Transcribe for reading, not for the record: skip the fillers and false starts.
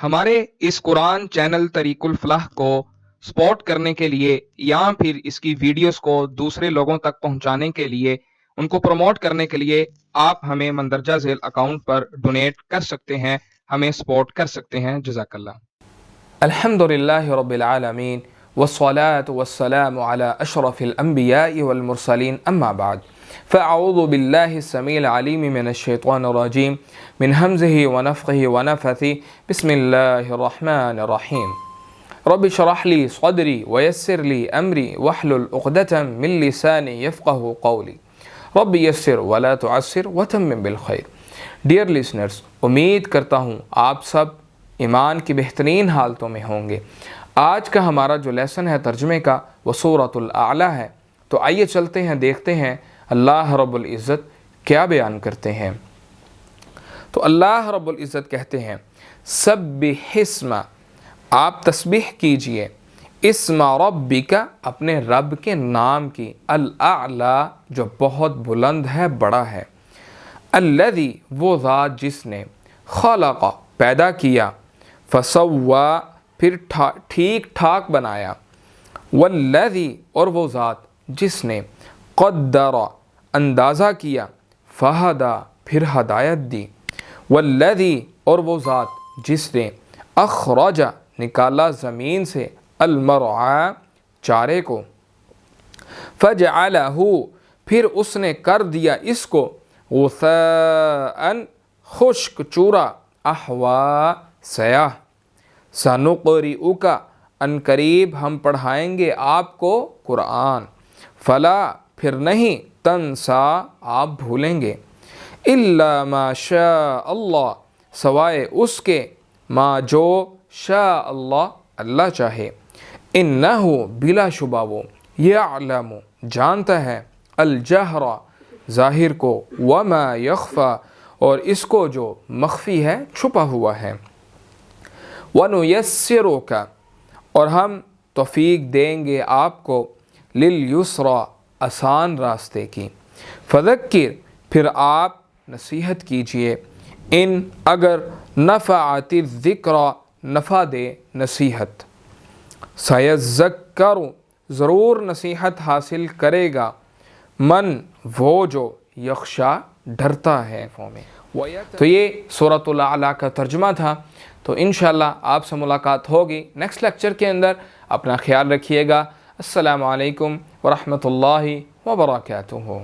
ہمارے اس قرآن چینل طریق الفلاح کو سپورٹ کرنے کے لیے یا پھر اس کی ویڈیوز کو دوسرے لوگوں تک پہنچانے کے لیے، ان کو پروموٹ کرنے کے لیے آپ ہمیں مندرجہ ذیل اکاؤنٹ پر ڈونیٹ کر سکتے ہیں، ہمیں سپورٹ کر سکتے ہیں۔ جزاک اللہ۔ الحمد لله رب العالمين والصلاة والسلام على أشرف الأنبياء والمرسلين أما بعد فأعوذ بالله السميع العليم من الشيطان الرجيم من همزه ونفخه ونفثه بسم الله الرحمن الرحيم رب اشرح لي صدري ويسر لي أمري واحلل عقدة من لساني يفقه قولي رب يسر ولا تعسر وتمم بالخير۔ ڈیئر لسنرز، امید کرتا ہوں آپ سب ایمان کی بہترین حالتوں میں ہوں گے۔ آج کا ہمارا جو لیسن ہے ترجمے کا وہ سورۃ الاعلیٰ ہے، تو آئیے چلتے ہیں، دیکھتے ہیں اللہ رب العزت کیا بیان کرتے ہیں۔ تو اللہ رب العزت کہتے ہیں سبح اسم، آپ تسبیح کیجئے، اسم ربک، اپنے رب کے نام کی، الاعلیٰ جو بہت بلند ہے، بڑا ہے، الذی وہ ذات جس نے، خلق پیدا کیا، فسوا پھر ٹھیک ٹھاک بنایا، والذی اور وہ ذات جس نے، قدر اندازہ کیا، فہدا پھر ہدایت دی، والذی اور وہ ذات جس نے، اخرج نکالا زمین سے، المرعى چارے کو، فجعلہ پھر اس نے کر دیا اس کو، غثاء خشک چورا، احوا سیاہ، سنقرئک ان قریب ہم پڑھائیں گے آپ کو قرآن، فلا پھر نہیں، تنسا آپ بھولیں گے، الا ما شاء اللہ سوائے اس کے، ما جو شاء اللہ اللہ چاہے، انہ بلا شبہ وہ، یعلم جانتا ہے، الجہر ظاہر کو، وما یخفی اور اس کو جو مخفی ہے، چھپا ہوا ہے، وَنُيَسِّرُكَ اور ہم توفیق دیں گے آپ کو، لِلْيُسْرَى آسان راستے کی، فذکر پھر آپ نصیحت کیجئے، ان اگر نفعت الذکریٰ نفع دے نصیحت، سَيَذَّكَّرُ ضرور نصیحت حاصل کرے گا، من وہ جو، یخشا ڈرتا ہے۔ تو یہ سورۃ الاعلیٰ کا ترجمہ تھا، تو انشاءاللہ آپ سے ملاقات ہوگی نیکسٹ لیکچر کے اندر۔ اپنا خیال رکھیے گا۔ السلام علیکم ورحمۃ اللہ وبرکاتہ۔